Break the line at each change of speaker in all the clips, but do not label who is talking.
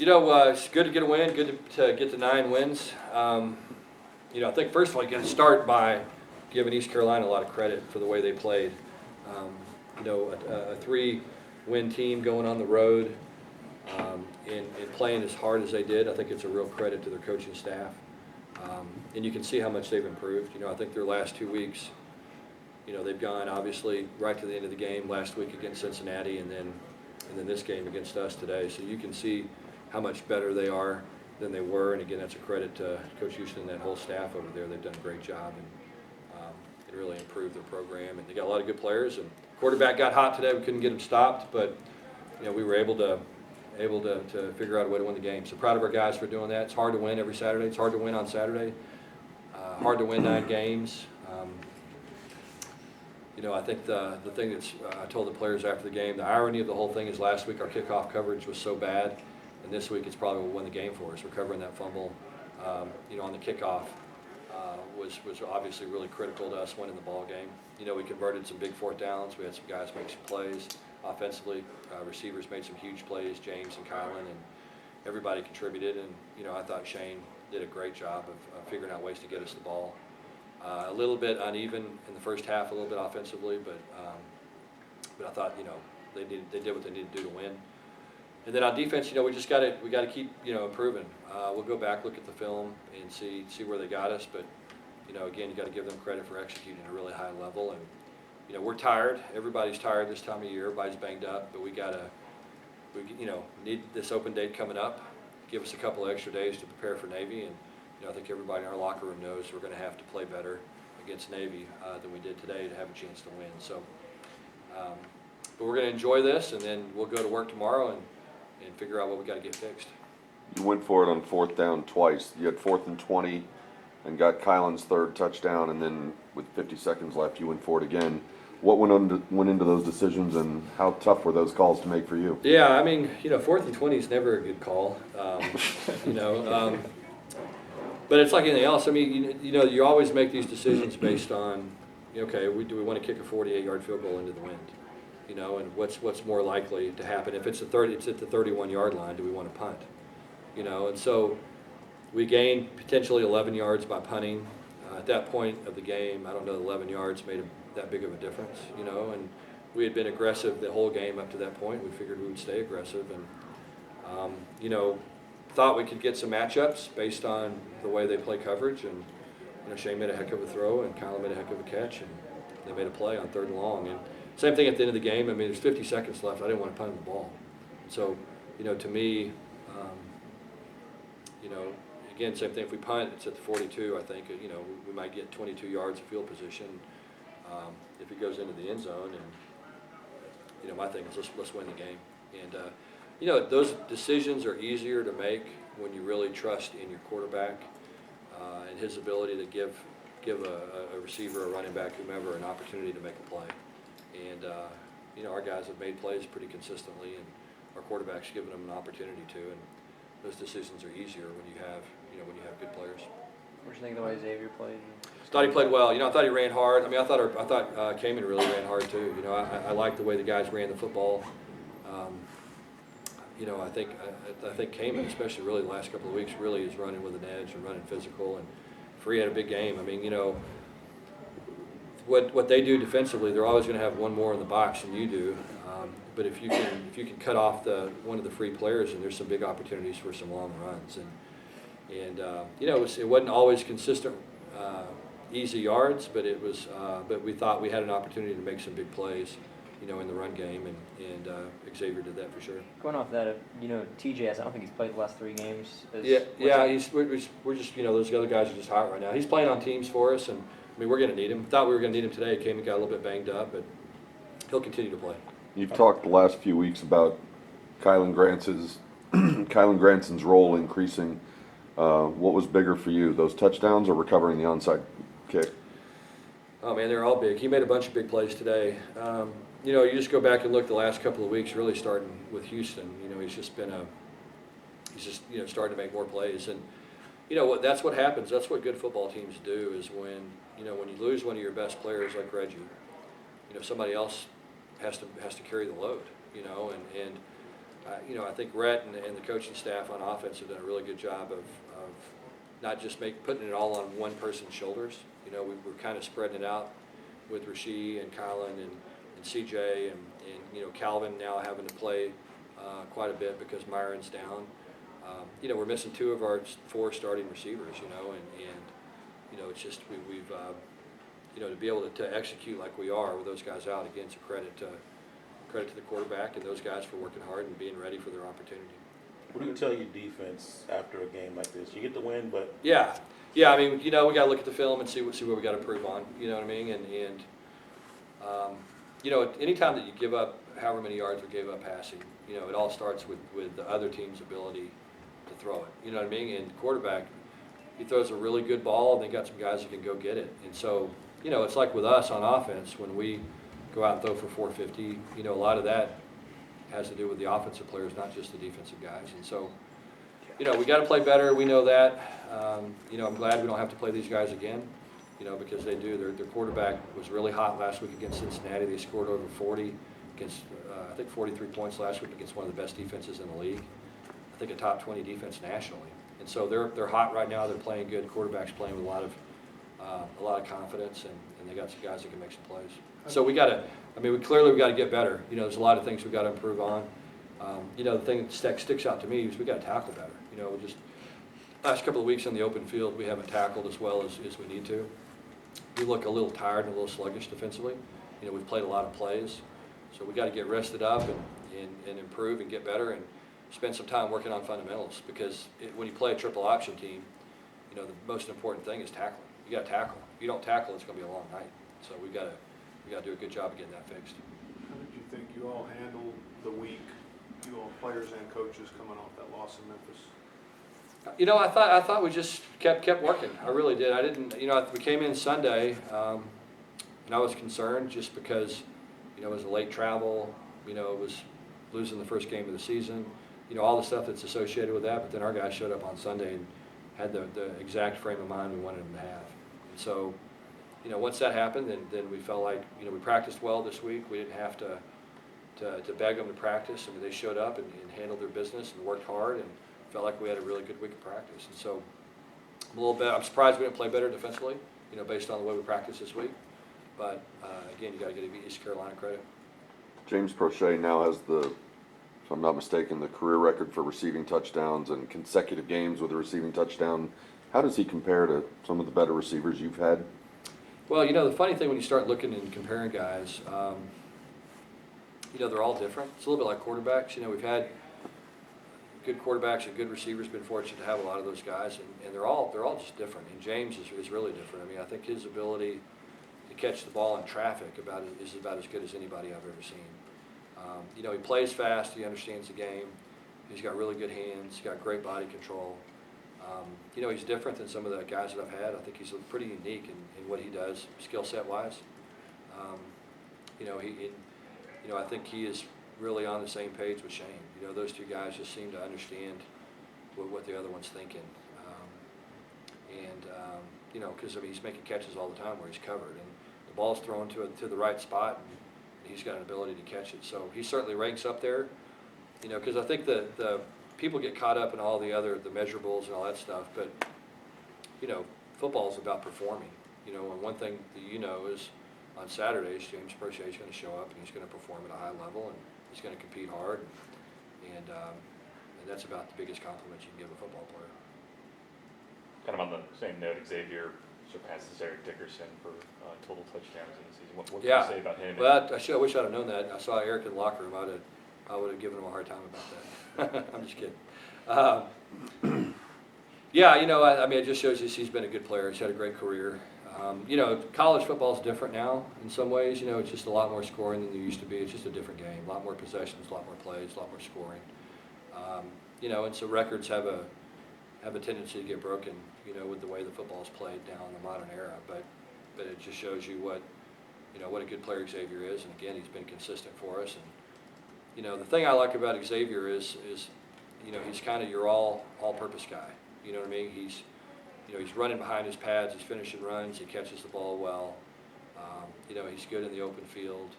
It's good to get a win, good to get the 9 wins. I think first of all, you got to start by giving East Carolina a lot of credit for the way they played. A 3-win team going on the road and playing as hard as they did, I think it's a real credit to their coaching staff. And you can see how much they've improved. I think their last 2 weeks, they've gone obviously right to the end of the game last week against Cincinnati and then this game against us today. So you can see how much better they are than they were. And again, that's a credit to Coach Houston and that whole staff over there. They've done a great job and really improved their program. And they got a lot of good players. And quarterback got hot today. We couldn't get him stopped, but we were able to figure out a way to win the game. So proud of our guys for doing that. It's hard to win every Saturday. It's hard to win on Saturday. Hard to win 9 games. I think the thing that's I told the players after the game, the irony of the whole thing is last week our kickoff coverage was so bad, and this week it's probably what won the game for us. Recovering that fumble, on the kickoff was obviously really critical to us winning the ball game. We converted some big 4th downs. We had some guys make some plays offensively. Receivers made some huge plays, James and Kylan, and everybody contributed. And I thought Shane did a great job of figuring out ways to get us the ball. A little bit uneven in the first half, a little bit offensively, but I thought they did what they needed to do to win. And then on defense, we got to keep improving. We'll go back, look at the film, and see where they got us. But again, you got to give them credit for executing at a really high level. And we're tired. Everybody's tired this time of year. Everybody's banged up, but we need this open date coming up. Give us a couple of extra days to prepare for Navy, and I think everybody in our locker room knows we're going to have to play better against Navy than we did today to have a chance to win. So, but we're going to enjoy this, and then we'll go to work tomorrow and figure out what we got to get fixed.
You went for it on 4th down twice. You had 4th and 20 and got Kylan's 3rd touchdown, and then with 50 seconds left, you went for it again. What went into those decisions, and how tough were those calls to make for you?
Yeah, 4th and 20 is never a good call. But it's like anything else. You always make these decisions based on, okay, do we want to kick a 48-yard field goal into the wind? And what's more likely to happen? If it's at the 31-yard line, do we want to punt? And so we gained potentially 11 yards by punting. At that point of the game, I don't know that 11 yards made that big of a difference, and we had been aggressive the whole game up to that point. We figured we would stay aggressive, and thought we could get some matchups based on the way they play coverage. And Shane made a heck of a throw, and Kylan made a heck of a catch, and they made a play on 3rd and long. And same thing at the end of the game. There's 50 seconds left. I didn't want to punt the ball. So, to me, again, same thing. If we punt, it's at the 42. I think we might get 22 yards of field position if it goes into the end zone. And my thing is let's win the game. And those decisions are easier to make when you really trust in your quarterback and his ability to give a receiver, a running back, whomever, an opportunity to make a play. And our guys have made plays pretty consistently, and our quarterback's given them an opportunity to. And those decisions are easier when you have good players.
What do you think of the way Xavier played?
Thought he played well. I thought he ran hard. I thought Kamen really ran hard too. I like the way the guys ran the football. I think Kamen, especially really the last couple of weeks, really is running with an edge and running physical. And Free had a big game. What they do defensively, they're always going to have one more in the box than you do. But if you can cut off one of the free players, and there's some big opportunities for some long runs. And it wasn't always consistent, easy yards, but it was. But we thought we had an opportunity to make some big plays, in the run game, and Xavier did that for sure.
Going off that, TJ, I don't think he's played the last 3 games.
We're just those other guys are just hot right now. He's playing on teams for us, and we're going to need him. Thought we were going to need him today. Came and got a little bit banged up, but he'll continue to play.
You've talked the last few weeks about Kylan Granson's role increasing. What was bigger for you, those touchdowns or recovering the onside kick?
Oh man, they're all big. He made a bunch of big plays today. You just go back and look the last couple of weeks, really starting with Houston. He's just starting to make more plays, and that's what happens. That's what good football teams do. Is when you lose one of your best players like Reggie, somebody else has to carry the load. I think Rhett and the coaching staff on offense have done a really good job of not just putting it all on one person's shoulders. We're kind of spreading it out with Rasheed and Kylan and CJ and Calvin now having to play quite a bit because Myron's down. We're missing 2 of our 4 starting receivers, and it's just we've to be able to execute like we are with those guys out, again, it's a credit to the quarterback and those guys for working hard and being ready for their opportunity.
What do you tell your defense after a game like this? You get the win, but
Yeah. I mean, we got to look at the film and see what we got to improve on. You know what I mean? And anytime that you give up however many yards we gave up passing, it all starts with the other team's ability to throw it. You know what I mean? And the quarterback, he throws a really good ball, and they got some guys that can go get it. And so, it's like with us on offense when we go out and throw for 450. A lot of that has to do with the offensive players, not just the defensive guys. And so, we got to play better. We know that. I'm glad we don't have to play these guys again, because they do. Their quarterback was really hot last week against Cincinnati. They scored over 40 against, I think 43 points last week against one of the best defenses in the league. I think a top 20 defense nationally. And so they're hot right now. They're playing good. Quarterback's playing with a lot of confidence, and they got some guys that can make some plays. So we got to. We clearly got to get better. There's a lot of things we got to improve on. The thing that sticks out to me is we got to tackle better. Just last couple of weeks in the open field, we haven't tackled as well as we need to. We look a little tired and a little sluggish defensively. We've played a lot of plays, so we got to get rested up and improve and get better and spend some time working on fundamentals. Because when you play a triple option team, the most important thing is tackling. You got to tackle. If you don't tackle, it's going to be a long night. So we got to do a good job of getting that fixed.
How did you think you all handled the week, you all players and coaches coming off that loss in Memphis?
I thought we just kept working. I really did. I didn't. We came in Sunday, and I was concerned just because, it was a late travel. It was losing the first game of the season. All the stuff that's associated with that. But then our guys showed up on Sunday and had the exact frame of mind we wanted them to have. And so, once that happened, then we felt like we practiced well this week. We didn't have to beg them to practice. They showed up and handled their business and worked hard and felt like we had a really good week of practice. And so I'm surprised we didn't play better defensively, based on the way we practiced this week. But again, you got to give East Carolina credit.
James Prochet now has if I'm not mistaken, the career record for receiving touchdowns and consecutive games with a receiving touchdown. How does he compare to some of the better receivers you've had?
Well, the funny thing when you start looking and comparing guys, they're all different. It's a little bit like quarterbacks. We've had good quarterbacks and good receivers, been fortunate to have a lot of those guys, and they're all just different. And James is really different. I think his ability to catch the ball in traffic is about as good as anybody I've ever seen. He plays fast. He understands the game. He's got really good hands. He's got great body control. He's different than some of the guys that I've had. I think he's pretty unique in what he does, skill set wise. I think he is really on the same page with Shane. Those two guys just seem to understand what the other one's thinking. Because he's making catches all the time where he's covered, and the ball's thrown to the right spot, and he's got an ability to catch it. So he certainly ranks up there. Because I think the people get caught up in all the measurables and all that stuff, but football is about performing. And one thing that is on Saturdays, James Prochet is going to show up and he's going to perform at a high level and he's going to compete hard, and that's about the biggest compliment you can give a football player.
Kind of on the same note, Xavier surpasses Eric Dickerson for total touchdowns in the season. What can you say about him?
Well, I wish I'd have known that. I saw Eric in the locker room. I would have given him a hard time about that. I'm just kidding. It just shows you he's been a good player. He's had a great career. College football is different now in some ways. It's just a lot more scoring than there used to be. It's just a different game. A lot more possessions, a lot more plays, a lot more scoring. And so records have a tendency to get broken, with the way the football is played now in the modern era. But it just shows you what a good player Xavier is. And again, he's been consistent for us. And the thing I like about Xavier is he's kind of your all-purpose guy. You know what I mean? He's running behind his pads. He's finishing runs. He catches the ball well. He's good in the open field.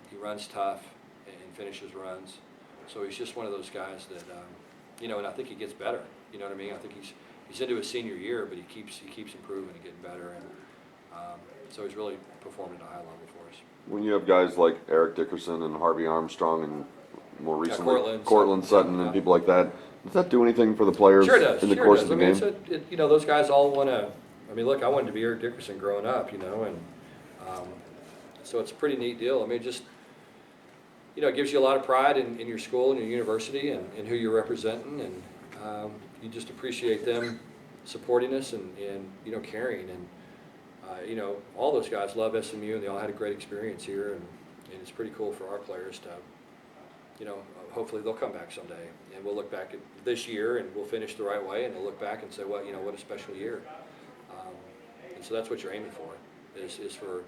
He runs tough and finishes runs. So he's just one of those guys that, you know, and I think he gets better. You know what I mean? I think he's into his senior year, but he keeps improving and getting better, and so he's really performing at a high level for us.
When you have guys like Eric Dickerson and Harvey Armstrong and more recently
Cortland
Sutton
yeah.
and people like that, does that do anything for the players
Sure does.
in the
Sure
course
does.
of the
I mean,
game?
you know, those guys all want to. I mean, look, I wanted to be Eric Dickerson growing up, you know, and so it's a pretty neat deal. I mean, just, you know, it gives you a lot of pride in your school and your university and who you're representing, and you just appreciate them supporting us and you know, caring. And you know, all those guys love SMU, and they all had a great experience here, and it's pretty cool for our players to, you know, hopefully they'll come back someday, and we'll look back at this year and we'll finish the right way, and they'll look back and say, well, you know, what a special year. And so that's what you're aiming for, is for,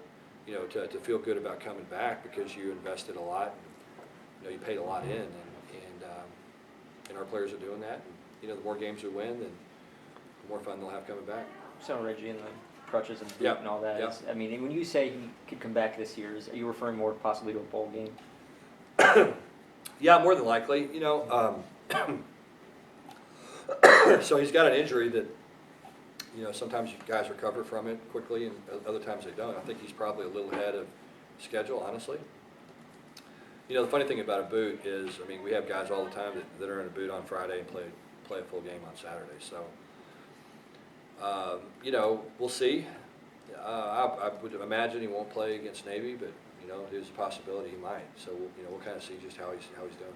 you know, to feel good about coming back because you invested a lot, and, you know, you paid a lot in, and our players are doing that. And, you know, the more games we win, then the more fun they'll have coming back.
So Reggie and the crutches and boot
Yeah,
and all that.
yeah.
I mean, when you say he could come back this year, are you referring more possibly to a bowl game?
Yeah, more than likely. You know, so he's got an injury that, you know, sometimes you guys recover from it quickly and other times they don't. I think he's probably a little ahead of schedule, honestly. You know, the funny thing about a boot is, I mean, we have guys all the time that are in a boot on Friday and play a full game on Saturday. So, you know, we'll see. I would imagine he won't play against Navy, but, you know, there's a possibility he might. So, you know, we'll kind of see just how he's doing.